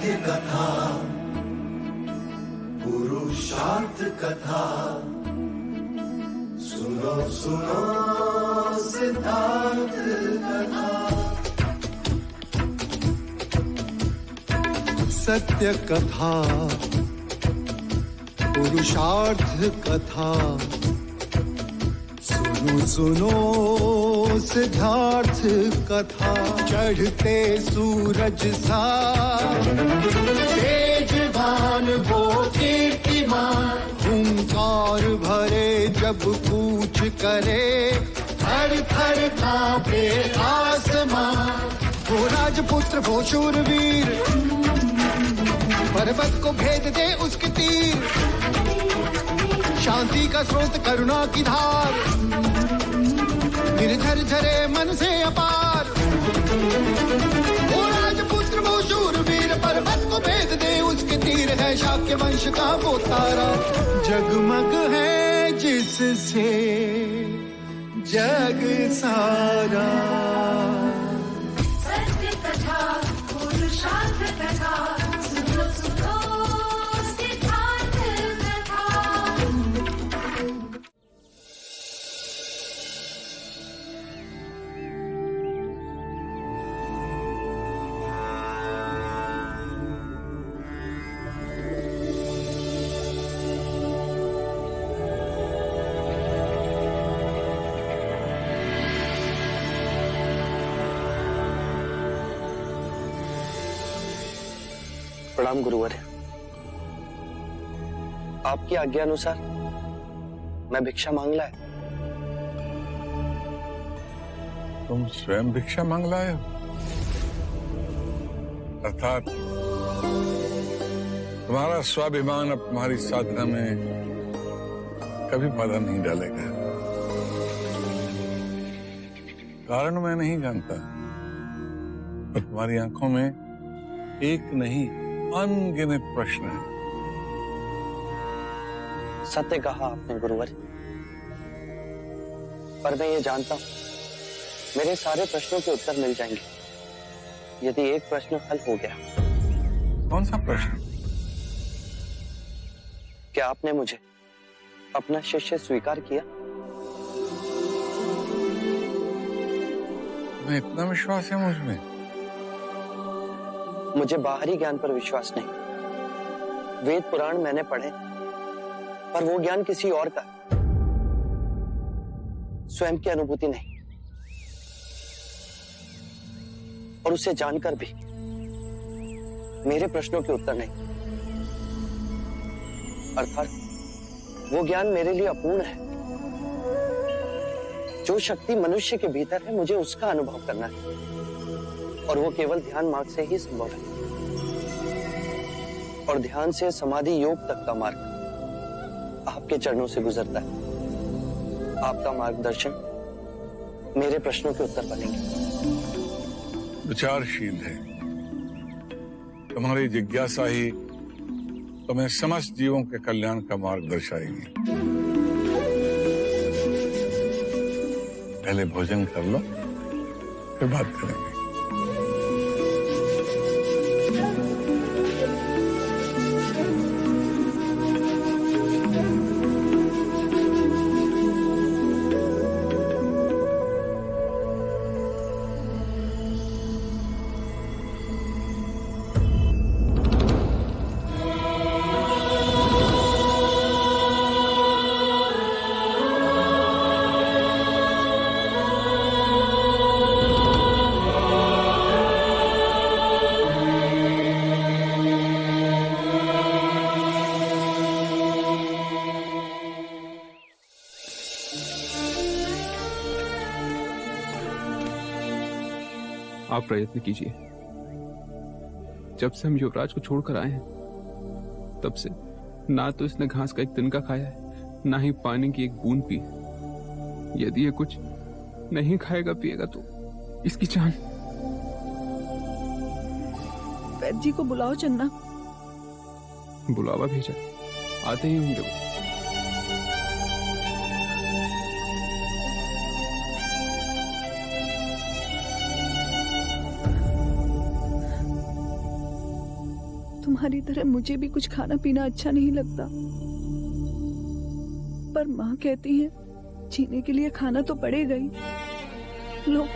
सत्य कथा, पुरुषार्थ कथा, सुनो सुनो सिद्धार्थ कथा। सत्य कथा, पुरुषार्थ कथा, सुनो सुनो सिद्धार्थ कथा। चढ़ते सूरज सा तेजवान वो कीर्तिमान, हुंकार भरे जब कूच करे, थर थर कांपे आसमान। वो राजपुत्र वो शूरवीर, पर्वत को भेद दे उसके तीर, शांति का स्रोत करुणा की धार, निर्झर झरे मन से अपार। वो राजपुत्र वो शूरवीर, पर्वत को भेद दे उसके तीर, है शाक्य वंश का वो तारा, जगमग है जिससे जग सारा। सत्य कथा, पुरुषार्थ कथा, सुनो सुनो सिद्धार्थ कथा। प्रणाम गुरुवर। आपकी आज्ञा अनुसार मैं भिक्षा मांग लाया। तुम स्वयं भिक्षा मांग लाए हो? अर्थात तुम्हारा स्वाभिमान अब तुम्हारी साधना में कभी बाधा नहीं डालेगा। कारण मैं नहीं जानता, पर तुम्हारी आंखों में एक नहीं अनगिनत प्रश्न है। सत्य कहा आपने गुरुवर, पर मैं ये जानता हूं मेरे सारे प्रश्नों के उत्तर मिल जाएंगे यदि एक प्रश्न हल हो गया। कौन सा प्रश्न? क्या आपने मुझे अपना शिष्य स्वीकार किया? तुम्हें इतना विश्वास है मुझ में? मुझे बाहरी ज्ञान पर विश्वास नहीं। वेद पुराण मैंने पढ़े, पर वो ज्ञान किसी और का, स्वयं की अनुभूति नहीं। और उसे जानकर भी मेरे प्रश्नों के उत्तर नहीं। अर्थात वो ज्ञान मेरे लिए अपूर्ण है। जो शक्ति मनुष्य के भीतर है, मुझे उसका अनुभव करना है, और वो केवल ध्यान मार्ग से ही संभव है। और ध्यान से समाधि योग तक का मार्ग आपके चरणों से गुजरता है। आपका मार्गदर्शन मेरे प्रश्नों के उत्तर बनेंगे। विचारशील है तुम्हारी जिज्ञासा ही तुम्हें समस्त जीवों के कल्याण का मार्ग दर्शाएगी। पहले भोजन कर लो, फिर बात करेंगे। आप प्रयत्न कीजिए। जब से हम युवराज को छोड़कर आए हैं, तब से ना तो इसने घास का एक तिनका खाया है, ना ही पानी की एक बूंद पी। यदि ये कुछ नहीं खाएगा पिएगा तो इसकी जान। वैद्य जी को बुलाओ चन्ना। बुलावा भेजा, आते ही होंगे वो। तुम्हारी तरह मुझे भी कुछ खाना पीना अच्छा नहीं लगता, पर माँ कहती है जीने के लिए खाना तो पड़ेगा ही। लो।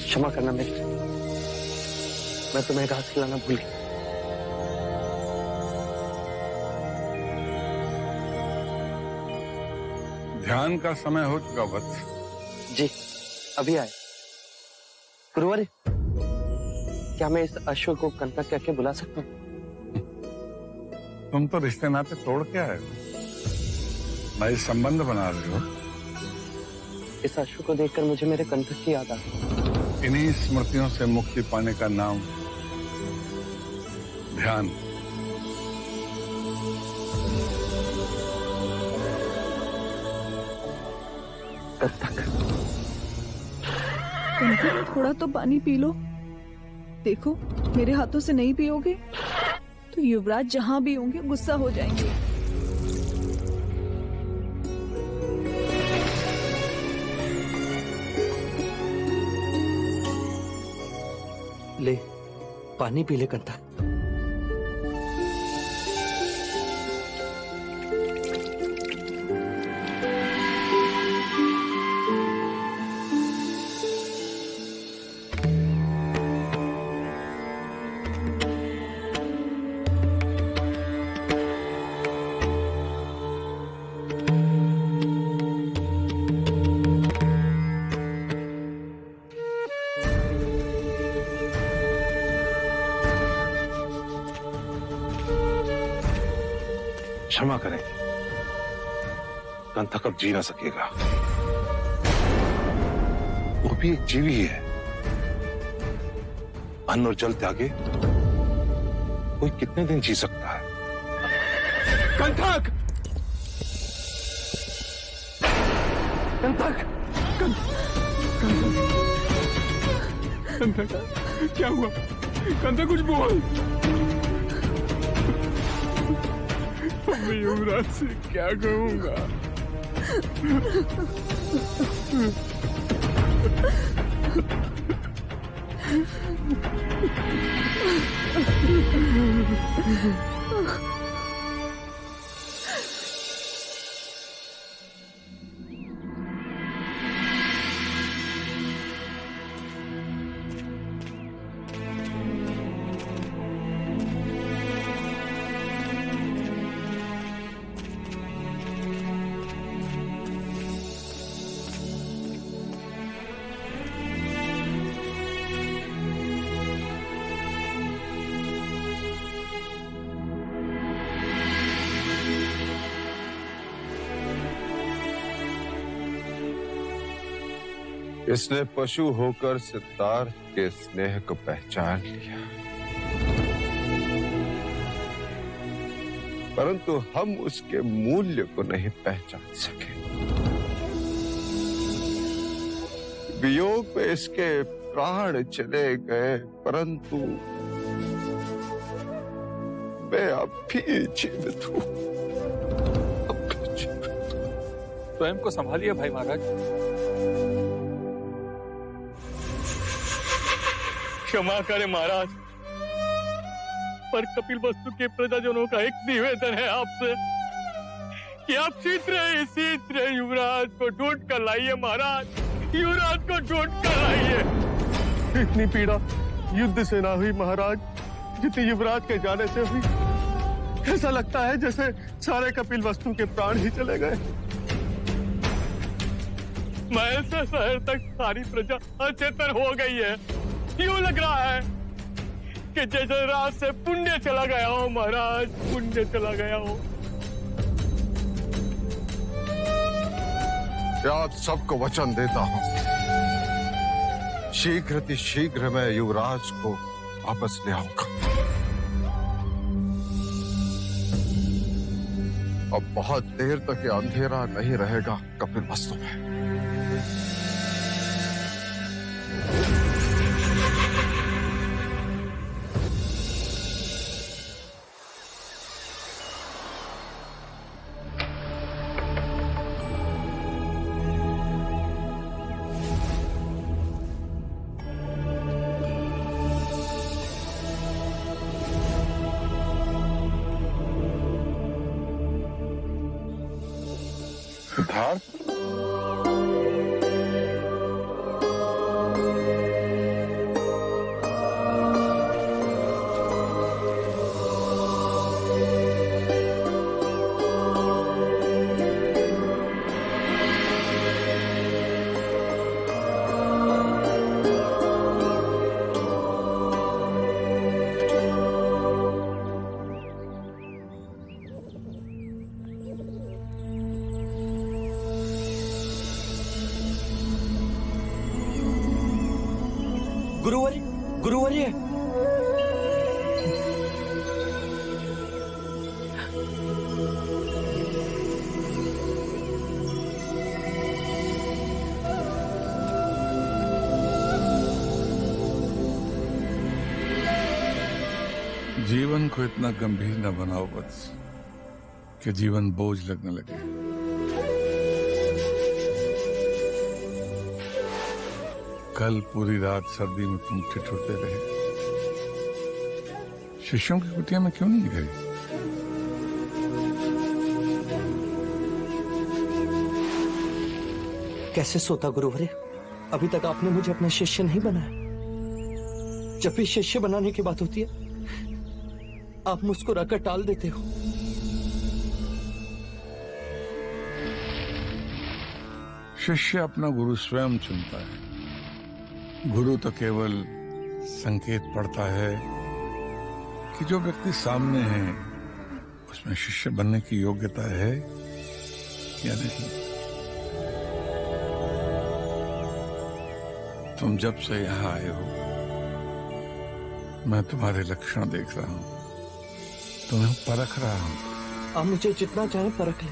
क्षमा करना मेरी, मैं तुम्हें घास खिलाना भूल गया। ध्यान का समय हो चुका वत्स। जी अभी आए। गुरुवर, क्या मैं इस अश्व को कंतक कह के बुला सकता हूँ? तुम तो रिश्ते नाते तोड़ के आए हो, नए संबंध बना रहे हो। इस अश्व को देखकर मुझे मेरे कंतक की याद आ गई। इन्हीं स्मृतियों से मुक्ति पाने का नाम ध्यान। कंतक, थोड़ा तो पानी पी लो। देखो मेरे हाथों से नहीं पियोगे तो युवराज जहां भी होंगे गुस्सा हो जाएंगे। ले पानी पी ले कंतक। क्षमा करें, कंतक अब जी ना सकेगा। वो भी एक जीवी है। अन्न और जल त्यागे कोई कितने दिन जी सकता है? कंतक! कंतक! कंतक, क्या हुआ? कंतक कुछ बोल। मैं युवराज से क्या कहूंगा? इसने पशु होकर सिद्धार्थ के स्नेह को पहचान लिया, परंतु हम उसके मूल्य को नहीं पहचान सके। वियोग में इसके प्राण चले गए, परंतु मैं अब भी जीवित हूं। स्वयं को संभालिए भाई महाराज। क्षमा करें महाराज, पर कपिल वस्तु के प्रजाजनों का एक निवेदन है आपसे कि आप शीघ्र युवराज को ढूंढ कर लाइए महाराज, युवराज को ढूंढ कर लाइए। इतनी पीड़ा युद्ध से ना हुई महाराज जितनी युवराज के जाने से हुई। ऐसा लगता है जैसे सारे कपिल वस्तु के प्राण ही चले गए। महल से शहर तक सारी प्रजा अचेतन हो गई है। यूं लग रहा है कि जैसे रात से पुण्य चला गया हो महाराज, पुण्य चला गया हो। आप सबको वचन देता हूं, शीघ्र मैं युवराज को वापस ले आऊंगा। अब बहुत देर तक ये अंधेरा नहीं रहेगा कपिल वस्तु में। सिद्धार्थ, गुरुवर्य, गुरुवर्य। जीवन को इतना गंभीर न बनाओ वत्स कि जीवन बोझ लगने लगे। कल पूरी रात सर्दी में तुम ठिठुरते रहे। शिष्यों की कुटिया में क्यों नहीं गए? कैसे सोता गुरुवर्य? अभी तक आपने मुझे अपना शिष्य नहीं बनाया। जब भी शिष्य बनाने की बात होती है आप मुस्कुराकर टाल देते हो। शिष्य अपना गुरु स्वयं चुनता है। गुरु तो केवल संकेत पड़ता है कि जो व्यक्ति सामने है उसमें शिष्य बनने की योग्यता है या नहीं। तुम जब से यहां आए हो मैं तुम्हारे लक्षण देख रहा हूं, तुम्हें परख रहा हूं। आप मुझे जितना चाहे परख ले।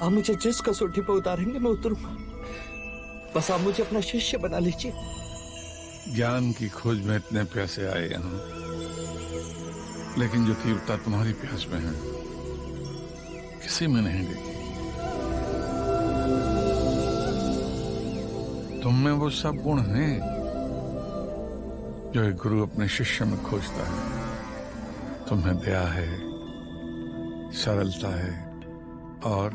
आप मुझे जिस कसौटी पर उतारेंगे मैं उतरूंगा। बस आप मुझे अपना शिष्य बना लीजिए। ज्ञान की खोज में इतने प्यासे आए यहां, लेकिन जो तीव्रता तुम्हारी प्यास में है किसी में नहीं देखी। तुम में वो सब गुण हैं जो एक गुरु अपने शिष्य में खोजता है। तुम्हें दया है, सरलता है और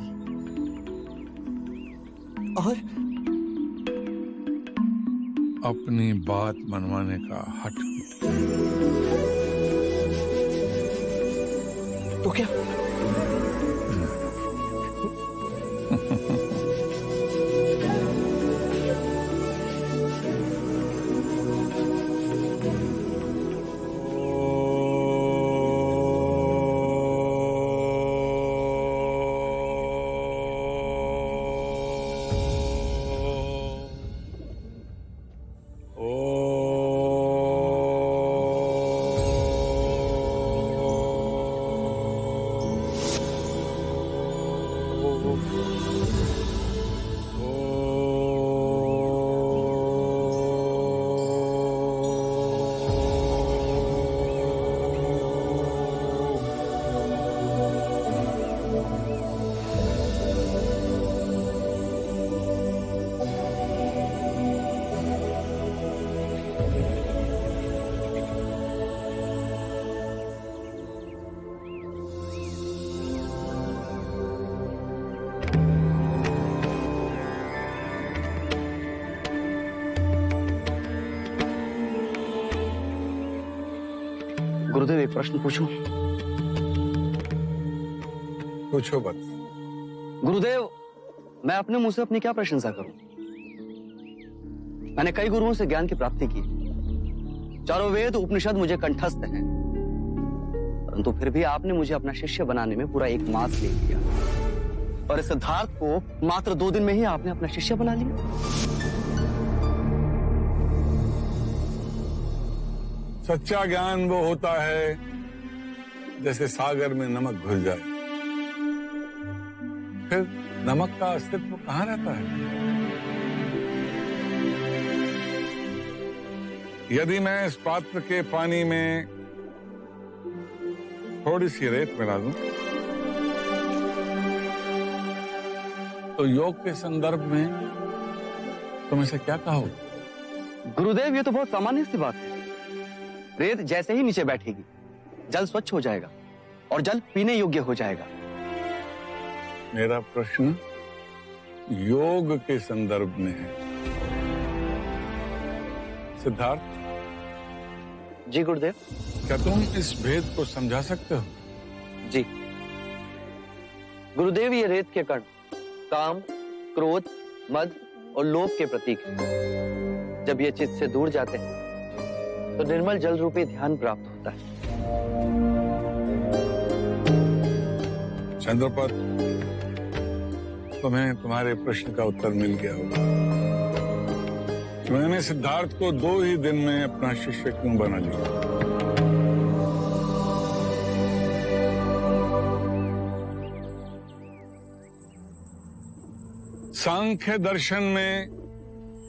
अपनी बात मनवाने का हठ। तो क्या? गुरुदेव एक प्रश्न पूछूं? पूछो बस। गुरुदेव मैं अपने मुंह से अपनी क्या प्रशंसा करूं? मैंने कई गुरुओं से ज्ञान की प्राप्ति की। चारों वेद उपनिषद मुझे कंठस्थ हैं, परंतु फिर भी आपने मुझे अपना शिष्य बनाने में पूरा 1 मास ले लिया। और इस सिद्धार्थ को मात्र 2 दिन में ही आपने अपना शिष्य बना लिया। सच्चा ज्ञान वो होता है जैसे सागर में नमक घुल जाए, फिर नमक का अस्तित्व कहां रहता है? यदि मैं इस पात्र के पानी में थोड़ी सी रेत मिला दूं तो योग के संदर्भ में तुम इसे क्या कहोगे? गुरुदेव ये तो बहुत सामान्य सी बात है। रेत जैसे ही नीचे बैठेगी जल स्वच्छ हो जाएगा और जल पीने योग्य हो जाएगा। मेरा प्रश्न योग के संदर्भ में है। सिद्धार्थ, जी गुरुदेव। क्या तुम इस भेद को समझा सकते हो? जी गुरुदेव, ये रेत के कण काम, क्रोध, मद और लोभ के प्रतीक हैं। जब ये चित्त से दूर जाते हैं तो निर्मल जल रूपी ध्यान प्राप्त होता है। चंद्रपत, तुम्हें तुम्हारे प्रश्न का उत्तर मिल गया होगा। मैंने सिद्धार्थ को 2 ही दिन में अपना शिष्य क्यों बना लिया? सांख्य दर्शन में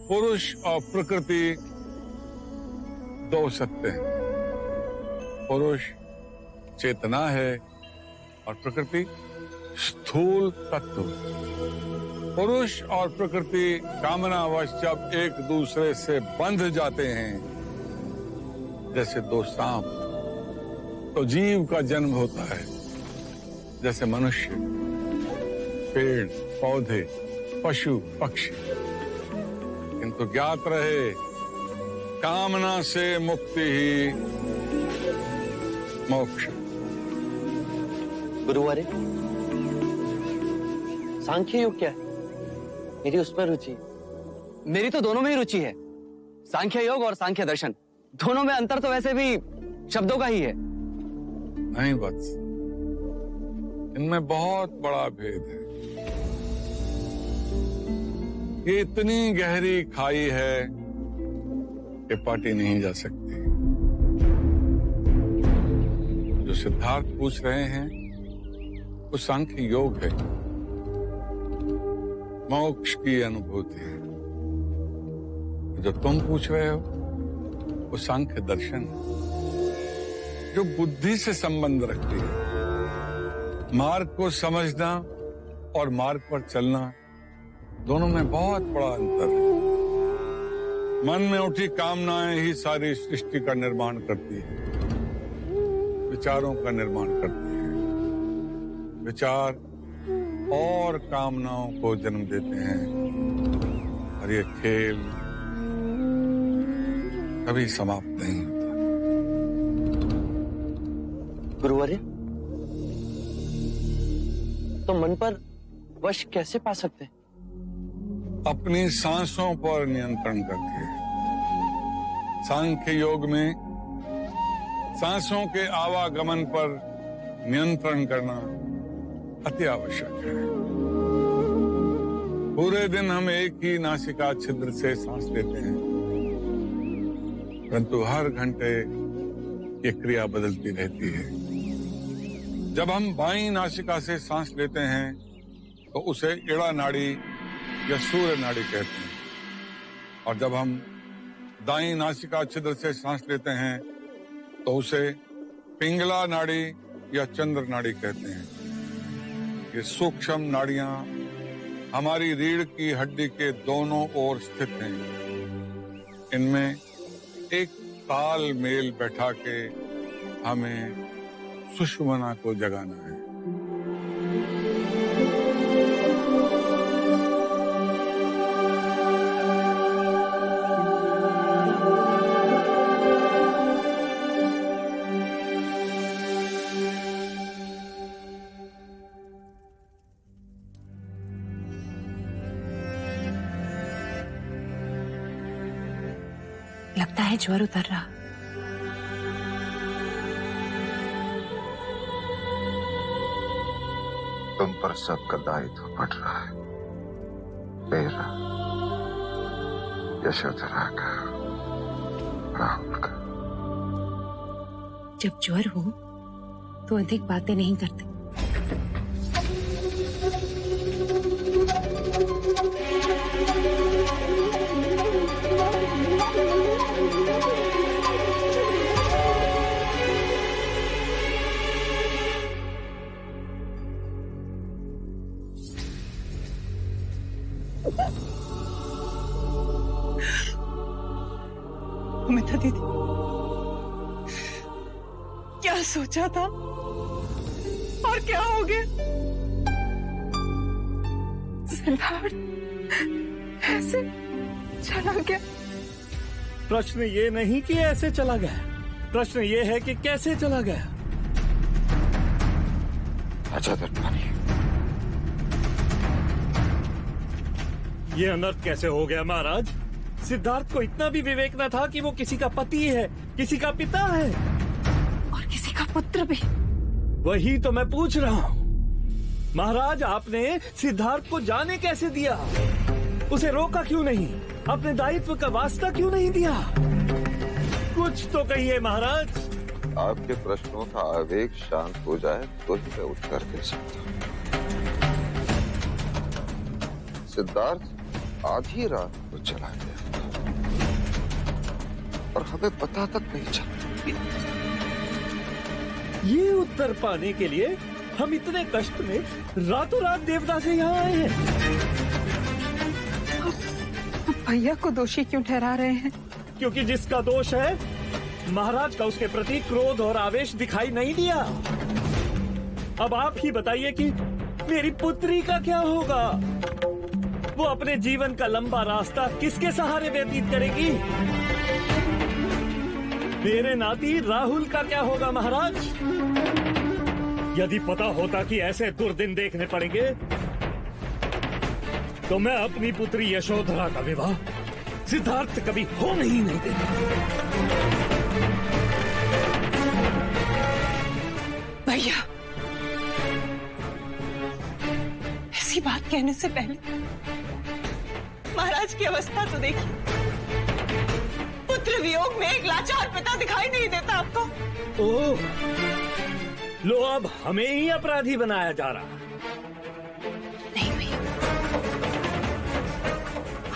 पुरुष और प्रकृति 2 सत्य हैं। पुरुष चेतना है और प्रकृति स्थूल तत्व। पुरुष और प्रकृति कामनावश जब एक दूसरे से बंध जाते हैं, जैसे 2 सांप, तो जीव का जन्म होता है। जैसे मनुष्य, पेड़, पौधे, पशु, पक्षी। किंतु ज्ञात रहे, कामना से मुक्ति ही मोक्ष। गुरुवारे, सांख्य योग क्या है? मेरी उसमें रुचि। मेरी तो दोनों में ही रुचि है। सांख्य योग और सांख्य दर्शन, दोनों में अंतर तो वैसे भी शब्दों का ही है। नहीं वत्स, इनमें बहुत बड़ा भेद है। ये इतनी गहरी खाई है कि पाटी नहीं जा सकती। जो सिद्धार्थ पूछ रहे हैं वो सांख्य योग है, मोक्ष की अनुभूति है। जो तुम पूछ रहे हो वो सांख्य दर्शन है, जो बुद्धि से संबंध रखती है। मार्ग को समझना और मार्ग पर चलना, दोनों में बहुत बड़ा अंतर है। मन में उठी कामनाएं ही सारी सृष्टि का निर्माण करती है, विचारों का निर्माण करती है। विचार और कामनाओं को जन्म देते हैं और ये खेल कभी समाप्त नहीं होता। गुरुवारे, तो मन पर वश कैसे पा सकते हैं? अपनी सांसों पर नियंत्रण करके। सांख्य योग में सांसों के आवागमन पर नियंत्रण करना अति आवश्यक है। पूरे दिन हम एक ही नासिका छिद्र से सांस लेते हैं, परंतु हर घंटे ये क्रिया बदलती रहती है। जब हम बाईं नासिका से सांस लेते हैं तो उसे इड़ा नाड़ी या सूर्य नाड़ी कहते हैं, और जब हम दाईं नासिका छिद्र से सांस लेते हैं तो उसे पिंगला नाड़ी या चंद्र नाड़ी कहते हैं। ये सूक्ष्म नाड़ियां हमारी रीढ़ की हड्डी के दोनों ओर स्थित हैं। इनमें एक तालमेल बैठा के हमें सुषुम्ना को जगाना है। लगता है ज्वर उतर रहा। तुम पर सबका दायित्व पड़ रहा है, मेरा, यशोधरा का, राहुल का। जब ज्वर हो तो अधिक बातें नहीं करते। अमिता दीदी, क्या सोचा था और क्या हो गया? सिद्धार्थ ऐसे चला गया। प्रश्न ये नहीं कि ऐसे चला गया, प्रश्न ये है कि कैसे चला गया। अच्छा दंडपानी, ये अनर्थ कैसे हो गया महाराज? सिद्धार्थ को इतना भी विवेक न था कि वो किसी का पति है, किसी का पिता है और किसी का पुत्र भी। वही तो मैं पूछ रहा हूँ महाराज, आपने सिद्धार्थ को जाने कैसे दिया? उसे रोका क्यों नहीं? अपने दायित्व का वास्ता क्यों नहीं दिया? कुछ तो कहिए महाराज। आपके प्रश्नों का आवेग शांत हो जाए तो ही मैं उत्तर दे सकता हूँ। सिद्धार्थ आधी रात को चला गया और हमें पता तक नहीं चला। ये उत्तर पाने के लिए हम इतने कष्ट में रातों रात देवदास से यहाँ आए हैं। भैया को दोषी क्यों ठहरा रहे हैं? क्योंकि जिसका दोष है, महाराज का उसके प्रति क्रोध और आवेश दिखाई नहीं दिया। अब आप ही बताइए कि मेरी पुत्री का क्या होगा? वो अपने जीवन का लंबा रास्ता किसके सहारे व्यतीत करेगी? मेरे नाती राहुल का क्या होगा महाराज? यदि पता होता कि ऐसे दुर्दिन देखने पड़ेंगे तो मैं अपनी पुत्री यशोधरा का विवाह सिद्धार्थ से कभी होने ही नहीं देता। भैया, ऐसी बात कहने से पहले महाराज की अवस्था तो देखिए। पुत्र वियोग में एक लाचार पिता दिखाई नहीं देता आपको? ओह, लो अब हमें ही अपराधी बनाया जा रहा। नहीं भैया,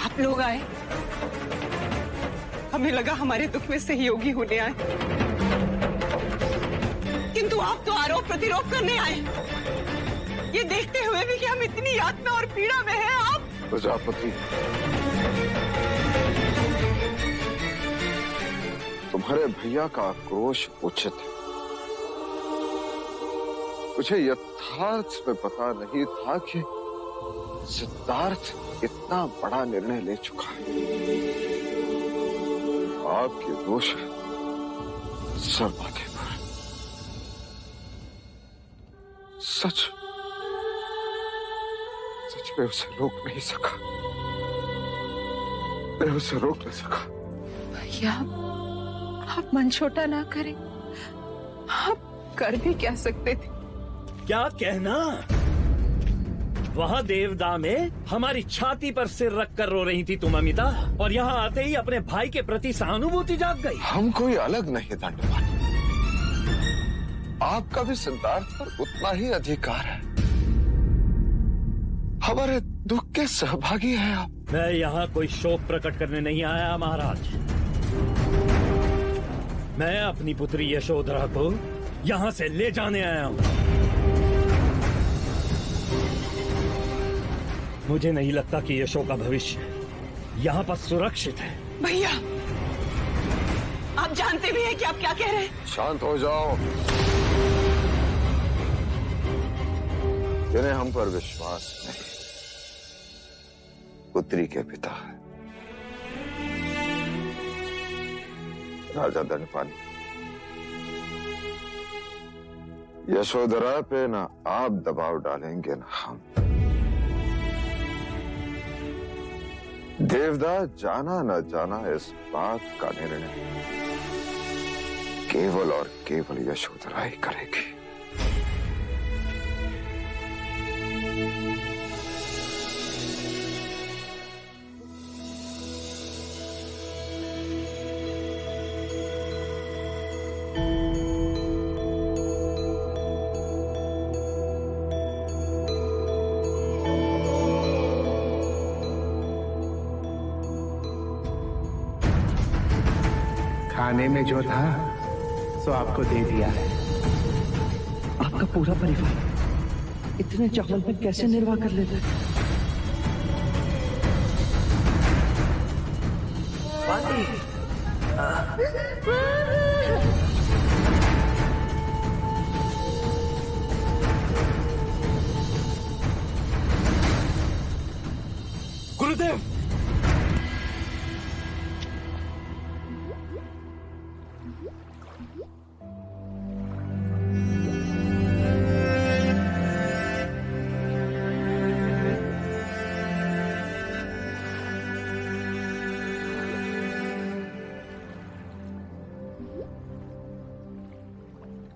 आप लोग आए, हमें लगा हमारे दुख में सहयोगी होने आए, किंतु आप तो आरोप प्रतिरोप करने आए, ये देखते हुए भी कि हम इतनी यातना और पीड़ा में हैं। आप प्रजापति, तुम्हारे भैया का आक्रोश उचित है। मुझे यथार्थ में पता नहीं था कि सिद्धार्थ इतना बड़ा निर्णय ले चुका है। आपके दोष है सर माथे पर। सच में उसे रोक नहीं सका, मैं उसे रोक नहीं सका। भैया, आप मन छोटा ना करें, आप कर भी क्या सकते थे? क्या कहना? वहाँ देवदा में हमारी छाती पर सिर रखकर रो रही थी तुम अमिता, और यहाँ आते ही अपने भाई के प्रति सहानुभूति जाग गई। हम कोई अलग नहीं दंडपानी, आपका भी सिद्धार्थ पर उतना ही अधिकार है। हमारे दुख के सहभागी हैं आप। मैं यहाँ कोई शोक प्रकट करने नहीं आया महाराज। मैं अपनी पुत्री यशोधरा को यहाँ से ले जाने आया हूँ। मुझे नहीं लगता कि यशो का भविष्य यहाँ पर सुरक्षित है। भैया, आप जानते भी हैं कि आप क्या कह रहे हैं? शांत हो जाओ। जिन्हें हम पर विश्वास नहीं, पुत्री के पिता है राजा दंडपानी। यशोधरा पे ना आप दबाव डालेंगे ना हम। देवदा जाना न जाना इस बात का निर्णय केवल और केवल यशोधरा ही करेगी। खाने में जो था सो आपको दे दिया है। आपका पूरा परिवार इतने चावल पे कैसे निर्वाह कर लेता है?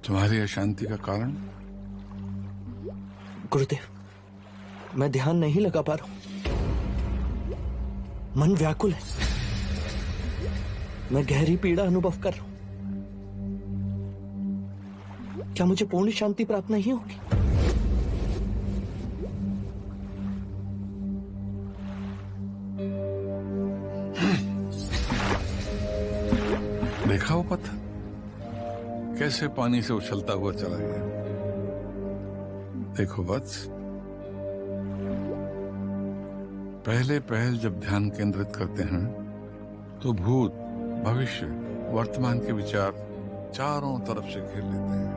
तुम्हारी अशांति का कारण? गुरुदेव, मैं ध्यान नहीं लगा पा रहा हूं। मन व्याकुल है। मैं गहरी पीड़ा अनुभव कर रहा हूं। क्या मुझे पूर्ण शांति प्राप्त नहीं होगी? देखा वो पत्थर कैसे पानी से उछलता हुआ चला गया। देखो वत्स, पहले पहल जब ध्यान केंद्रित करते हैं तो भूत, भविष्य, वर्तमान के विचार चारों तरफ से घेर लेते हैं।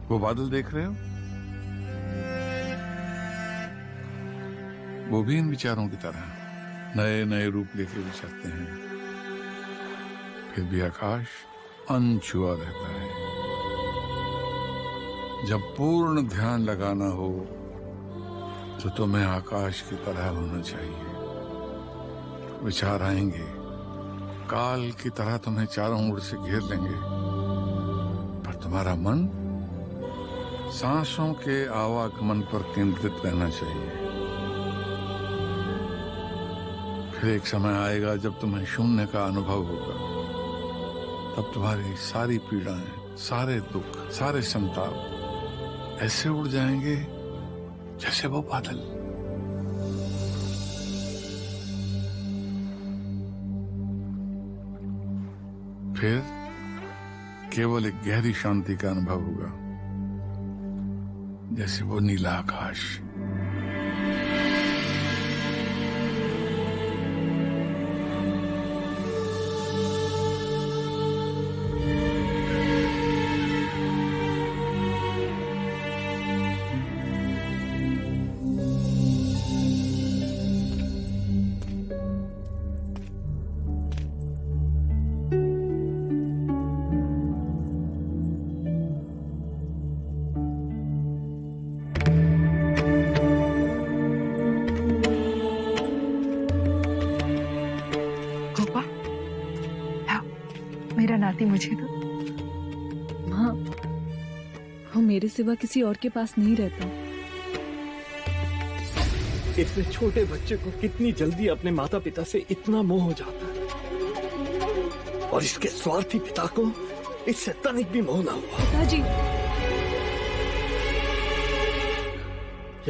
वो बादल देख रहे हो? वो भी इन विचारों की तरह नए नए रूप लेके विचरते हैं। फिर भी आकाश अनछुआ रहता है। जब पूर्ण ध्यान लगाना हो तो तुम्हें आकाश की तरह होना चाहिए। विचार आएंगे, काल की तरह तुम्हें चारों ओर से घेर लेंगे, पर तुम्हारा मन सांसों के आवागमन पर केंद्रित रहना चाहिए। फिर एक समय आएगा जब तुम्हें शून्य का अनुभव होगा। तब तुम्हारी सारी पीड़ाएं, सारे दुख, सारे संताप ऐसे उड़ जाएंगे जैसे वो बादल। फिर केवल एक गहरी शांति का अनुभव होगा, जैसे वो नीला आकाश। मेरा नाती मुझे दो। हाँ, वो मेरे सिवा किसी और के पास नहीं रहता। इतने छोटे बच्चे को कितनी जल्दी अपने माता पिता से इतना मोह हो जाता है, और इसके स्वार्थी पिता को इससे तनिक भी मोह ना हुआ। पिताजी,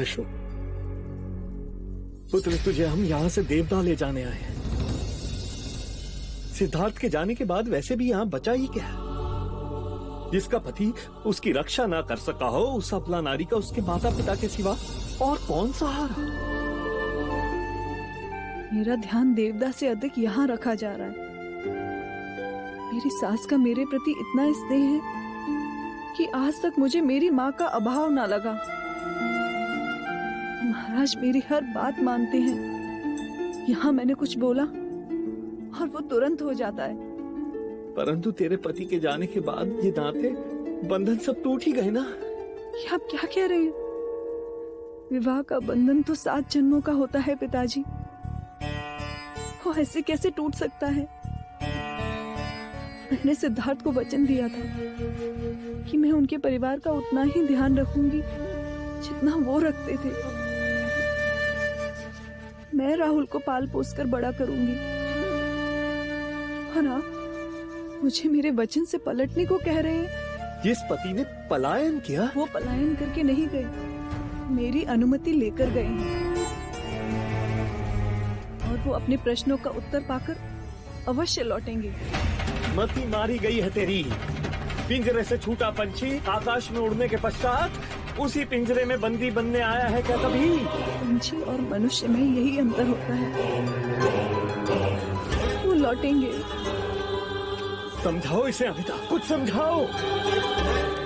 यशो पुत्र, तुझे हम यहाँ से देवता ले जाने आए हैं। सिद्धार्थ के जाने के बाद वैसे भी यहाँ बचा ही क्या है? जिसका पति उसकी रक्षा ना कर सका हो, उस अबला नारी का उसके माता पिता के सिवा और कौन सहारा? मेरा ध्यान देवदा से अधिक यहाँ रखा जा रहा है। मेरी सास का मेरे प्रति इतना स्नेह है कि आज तक मुझे मेरी माँ का अभाव ना लगा। महाराज मेरी हर बात मानते हैं। यहाँ मैंने कुछ बोला और वो तुरंत हो जाता है। परंतु तेरे पति के जाने के बाद ये नाते बंधन सब टूट ही गए ना। ये आप क्या कह रहे हैं? विवाह का बंधन तो 7 जन्मों का होता है पिताजी। वो ऐसे कैसे टूट सकता है? मैंने सिद्धार्थ को वचन दिया था कि मैं उनके परिवार का उतना ही ध्यान रखूंगी जितना वो रखते थे। मैं राहुल को पाल पोस कर बड़ा करूंगी। और आप मुझे मेरे वचन से पलटने को कह रहे हैं? जिस पति ने पलायन किया, वो पलायन करके नहीं गए, मेरी अनुमति लेकर गए हैं। और वो अपने प्रश्नों का उत्तर पाकर अवश्य लौटेंगे। मती मारी गई है तेरी। पिंजरे से छूटा पंछी आकाश में उड़ने के पश्चात उसी पिंजरे में बंदी बनने आया है क्या कभी? पंछी और मनुष्य में यही अंतर होता है, वो लौटेंगे। समझाओ इसे अमिता, कुछ समझाओ।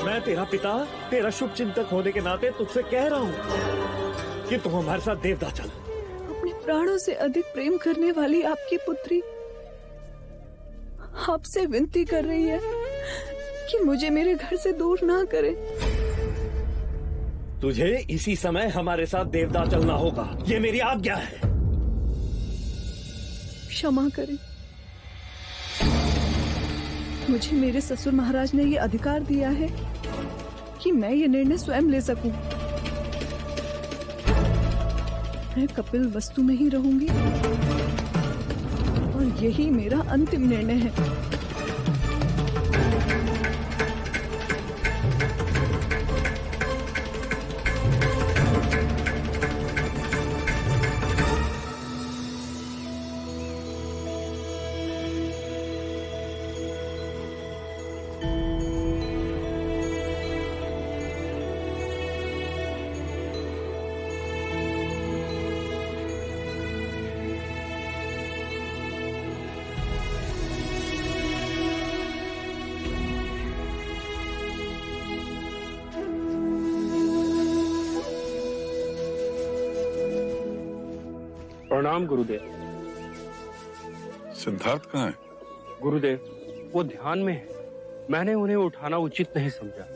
मैं तेरा पिता, तेरा शुभ चिंतक होने के नाते तुझसे कह रहा हूँ कि तुम हमारे साथ देवदा चल। अपने प्राणों से अधिक प्रेम करने वाली आपकी पुत्री आपसे विनती कर रही है कि मुझे मेरे घर से दूर ना करे। तुझे इसी समय हमारे साथ देवदा चलना होगा, ये मेरी आज्ञा है। क्षमा करें। मुझे मेरे ससुर महाराज ने ये अधिकार दिया है कि मैं ये निर्णय स्वयं ले सकूं। मैं कपिल वस्तु में ही रहूंगी और यही मेरा अंतिम निर्णय है। प्रणाम गुरुदेव। सिद्धार्थ कहाँ है? गुरुदेव, वो ध्यान में है। मैंने उन्हें उठाना उचित नहीं समझा।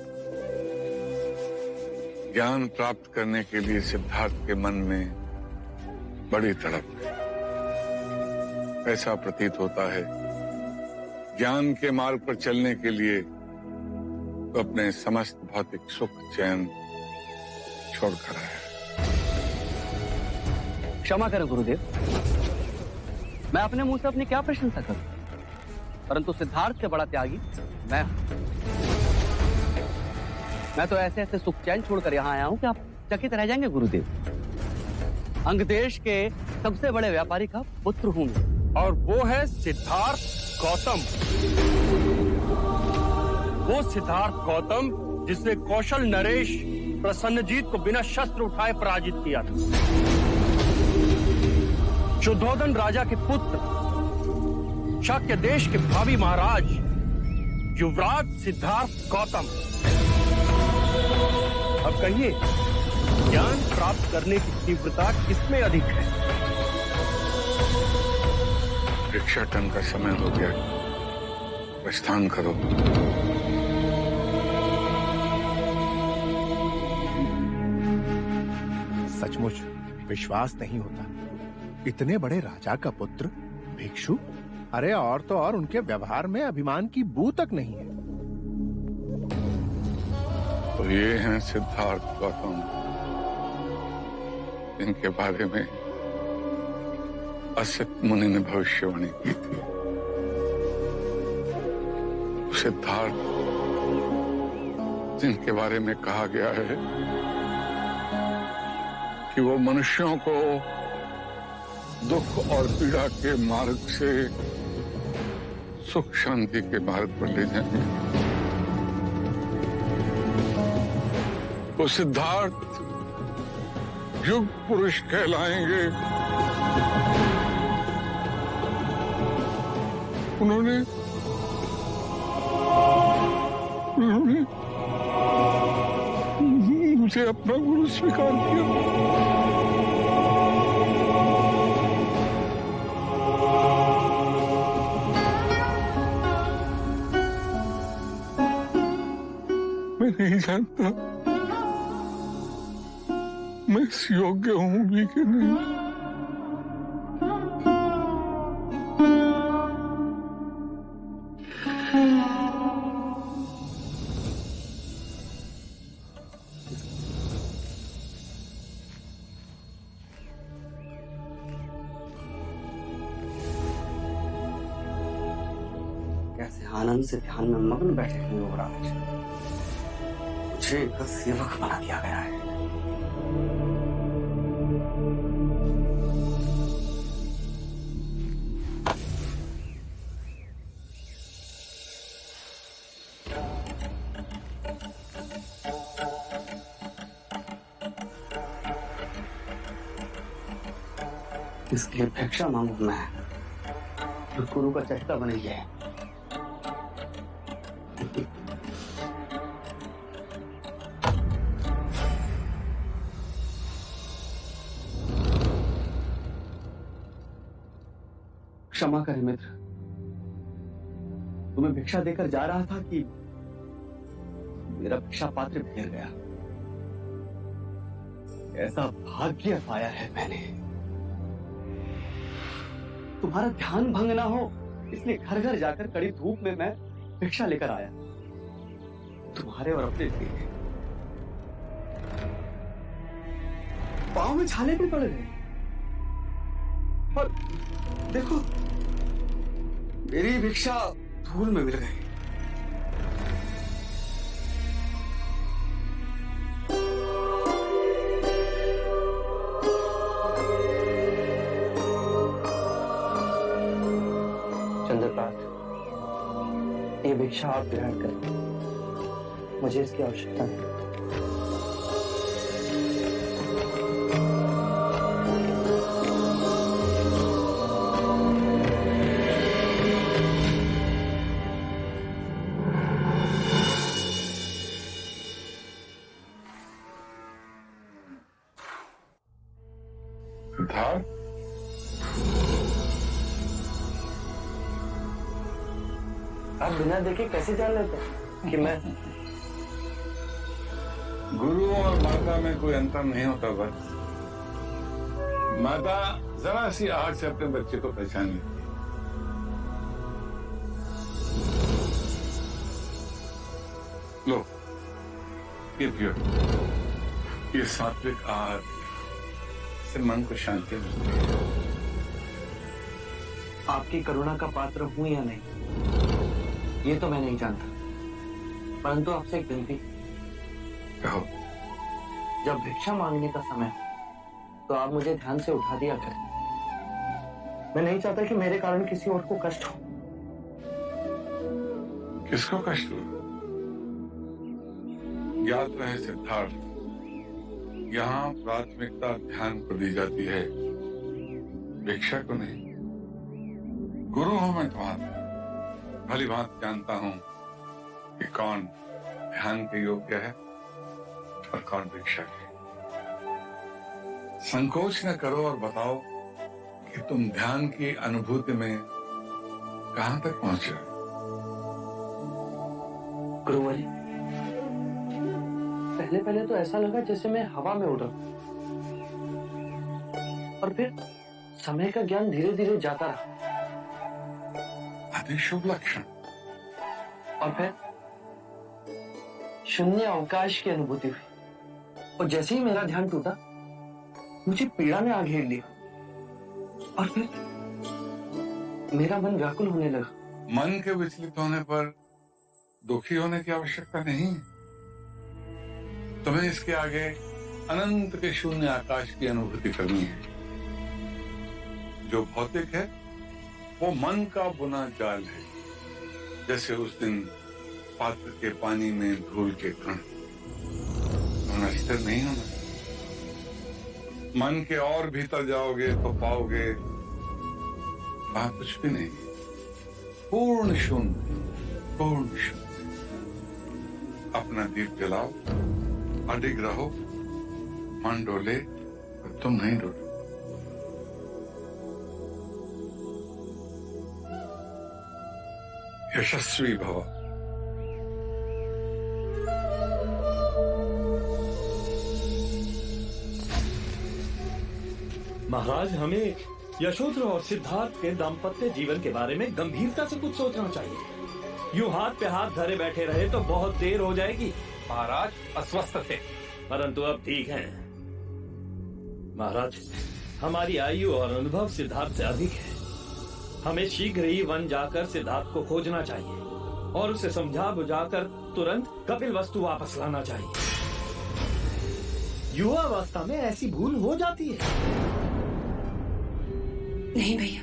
ज्ञान प्राप्त करने के लिए सिद्धार्थ के मन में बड़ी तड़प है। ऐसा प्रतीत होता है ज्ञान के मार्ग पर चलने के लिए तो अपने समस्त भौतिक सुख चैन छोड़कर आया। क्षमा करें गुरुदेव, मैं अपने मुंह से अपनी क्या प्रशंसा करूं, परंतु सिद्धार्थ के बड़ा त्यागी मैं तो ऐसे ऐसे सुख चैन छोड़कर यहाँ आया हूं कि आप चकित रह जाएंगे गुरुदेव। अंग देश के सबसे बड़े व्यापारी का पुत्र हूं मैं। और वो है सिद्धार्थ गौतम। वो सिद्धार्थ गौतम जिसने कौशल नरेश प्रसन्नजीत को बिना शस्त्र उठाए पराजित किया था। शुद्धोधन राजा के पुत्र, शाक्य देश के भावी महाराज, युवराज सिद्धार्थ गौतम। अब कहिए, ज्ञान प्राप्त करने की तीव्रता किसमें अधिक है? भिक्षाटन का समय हो गया, प्रस्थान करो। सचमुच विश्वास नहीं होता, इतने बड़े राजा का पुत्र भिक्षु। अरे और तो और उनके व्यवहार में अभिमान की बू तक नहीं है। तो ये हैं सिद्धार्थ गौतम, इनके बारे में असित मुनि ने भविष्यवाणी की थी। सिद्धार्थ जिनके बारे में कहा गया है कि वो मनुष्यों को दुख और पीड़ा के मार्ग से सुख शांति के मार्ग पर ले जाएंगे, वो सिद्धार्थ युग पुरुष कहलाएंगे। उन्होंने मुझे अपना गुरु स्वीकार किया। मैं नहीं जानता मैं इस योग्य हूं भी कि नहीं। कैसे आनंद से ध्यान में मग्न बैठे हैं युवराज। मुझे एक सेवक बना दिया गया है। इसकी अपेक्षा मांगू मैं, गुरु का चेहरा बन गया है। क्षमा करें मित्र, तुम्हें भिक्षा देकर जा रहा था कि मेरा भिक्षा पात्र बिखर गया। ऐसा भाग्य पाया है मैंने। तुम्हारा ध्यान भंग ना हो इसलिए घर घर जाकर कड़ी धूप में मैं भिक्षा लेकर आया तुम्हारे और अपने लिए। पाँव में छाले भी पड़ गए और देखो मेरी भिक्षा धूल में मिल गई। चंद्रकांत, ये भिक्षा आप ग्रहण करें, मुझे इसकी आवश्यकता नहीं। सिद्धार्थ, आप बिना देखे कैसे जान लेते हैं कि मैं गुरु और माता में कोई अंतर नहीं होता। बस माता जरा सी आग से अपने बच्चे को पहचान लेती है। लो, ये पियो। ये सात्विक आहार से मन को शांति मिलती है। आपकी करुणा का पात्र हूं या नहीं, ये तो मैं नहीं जानता, परंतु आपसे एक विनती। कहो। जब भिक्षा मांगने का समय हो तो आप मुझे ध्यान से उठा दिया करें। मैं नहीं चाहता कि मेरे कारण किसी और को कष्ट हो। किसको कष्ट हो? ज्ञात रहे सिद्धार्थ, यहाँ प्राथमिकता ध्यान को दी जाती है, भिक्षा को नहीं। गुरु हूं मैं तुम्हारा, भली भांति जानता हूं कि कौन ध्यान के योग्य है और कौन भिक्षा के। संकोच न करो और बताओ कि तुम ध्यान की अनुभूति में कहां तक पहुंचे। गुरुवरी, पहले पहले तो ऐसा लगा जैसे मैं हवा में उड़ रहा हूं, और फिर समय का ज्ञान धीरे धीरे जाता रहा। अति शुभ लक्षण। और फिर शून्य अवकाश की अनुभूति हुई, और जैसे ही मेरा ध्यान टूटा मुझे पीड़ा ने आ घेर लिया, और फिर मेरा मन व्याकुल होने लगा। मन के विचलित होने पर दुखी होने की आवश्यकता नहीं है। तुम्हें इसके आगे अनंत के शून्य आकाश की अनुभूति करनी है। जो भौतिक है वो मन का बुना जाल है, जैसे उस दिन पात्र के पानी में धूल के कण। होना स्थिर नहीं होना। मन के और भीतर जाओगे तो पाओगे वहां कुछ भी नहीं, पूर्ण शून्य, पूर्ण शून्य। अपना दीप जलाओ, अडिग रहो, मन डोले और तुम नहीं डोलो। यशस्वी भव। महाराज, हमें यशोधरा और सिद्धार्थ के दाम्पत्य जीवन के बारे में गंभीरता से कुछ सोचना चाहिए। यूं हाथ पे हाथ धरे बैठे रहे तो बहुत देर हो जाएगी। महाराज अस्वस्थ थे, परंतु अब ठीक हैं। महाराज, हमारी आयु और अनुभव सिद्धार्थ से अधिक है। हमें शीघ्र ही वन जाकर सिद्धार्थ को खोजना चाहिए और उसे समझा बुझाकर तुरंत कपिलवस्तु वापस लाना चाहिए। युवावस्था में ऐसी भूल हो जाती है। नहीं भैया,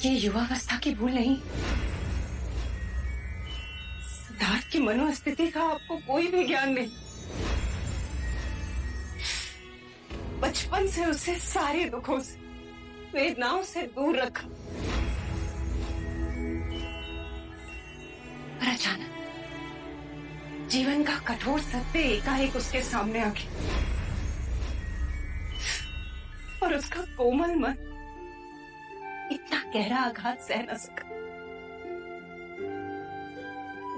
ये युवावस्था की भूल नहीं। सिद्धार्थ की मनोस्थिति का आपको कोई भी ज्ञान नहीं। बचपन से उसे सारे दुखों से, वेदनाओं से दूर रखा, पर अचानक जीवन का कठोर सत्य एकाएक उसके सामने आ गया और उसका कोमल मन इतना गहरा आघात सह न सका।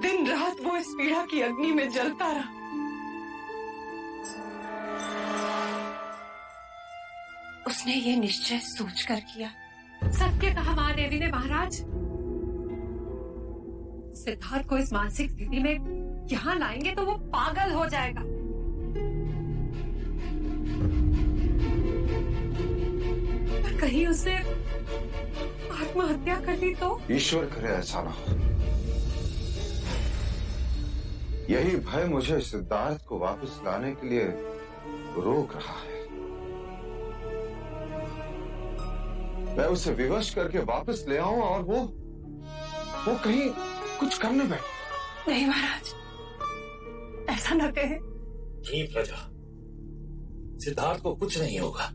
दिन रात वो इस पीड़ा की अग्नि में जलता रहा। उसने ये निश्चय सोचकर किया सत्य कहा महादेवी ने महाराज। सिद्धार्थ को इस मानसिक स्थिति में यहाँ लाएंगे तो वो पागल हो जाएगा। पर कहीं उसने आत्महत्या कर ली तो? ईश्वर करे ऐसा ना हो। यही भय मुझे सिद्धार्थ को वापस लाने के लिए रोक रहा है। मैं उसे विवश करके वापस ले आऊं और वो कहीं कुछ करने बैठे। नहीं महाराज, ऐसा न कहे। नहीं प्रजा, सिद्धार्थ को कुछ नहीं होगा।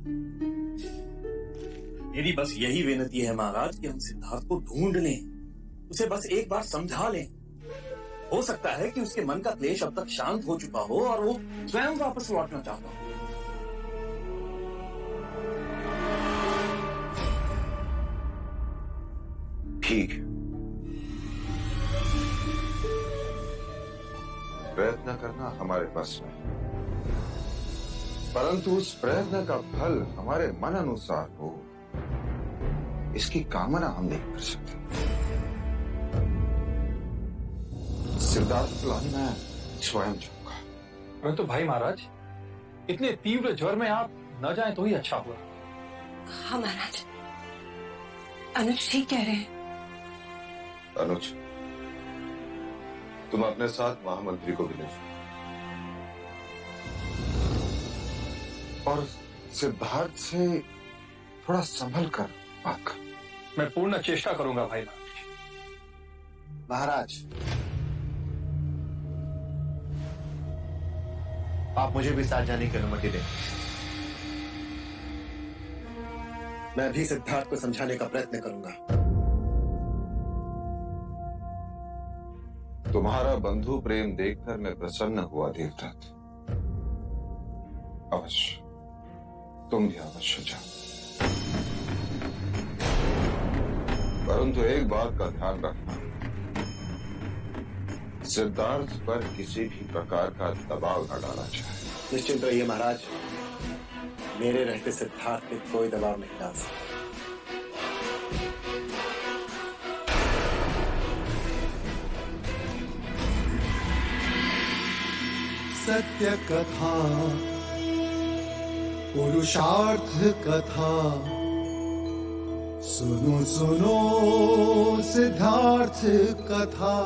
मेरी बस यही विनती है महाराज कि हम सिद्धार्थ को ढूंढ लें, उसे बस एक बार समझा लें। हो सकता है कि उसके मन का क्लेश अब तक शांत हो चुका हो और वो स्वयं वापस लौटना चाहता हो। ठीक है, प्रयत्न करना हमारे बस में, परंतु उस प्रयत्न का फल हमारे मन अनुसार हो, इसकी कामना हम नहीं कर सकते। सिद्धार्थ लाना स्वयं जाऊंगा। परंतु भाई महाराज, इतने तीव्र ज्वर में आप न जाएं तो ही अच्छा हुआ। हाँ महाराज, अनुज ठीक कह रहे हैं। अनुज, तुम अपने साथ महामंत्री को भी ले जाओ और सिद्धार्थ से थोड़ा संभल कर बात कर। मैं पूर्ण चेष्टा करूंगा भाई महाराज। आप मुझे भी साथ जाने की अनुमति दें। मैं भी सिद्धार्थ को समझाने का प्रयत्न करूंगा। तुम्हारा बंधु प्रेम देखकर मैं प्रसन्न हुआ देवदत्त। अवश्य, तुम भी अवश्य जाओ, परंतु एक बात का ध्यान रखना, सिद्धार्थ पर किसी भी प्रकार का दबाव न डालना चाहिए। निश्चिंत रहिए महाराज, मेरे रहते सिद्धार्थ पे कोई दबाव नहीं डाल सकता। सत्य कथा, पुरुषार्थ कथा, सुनो सुनो सिद्धार्थ कथा।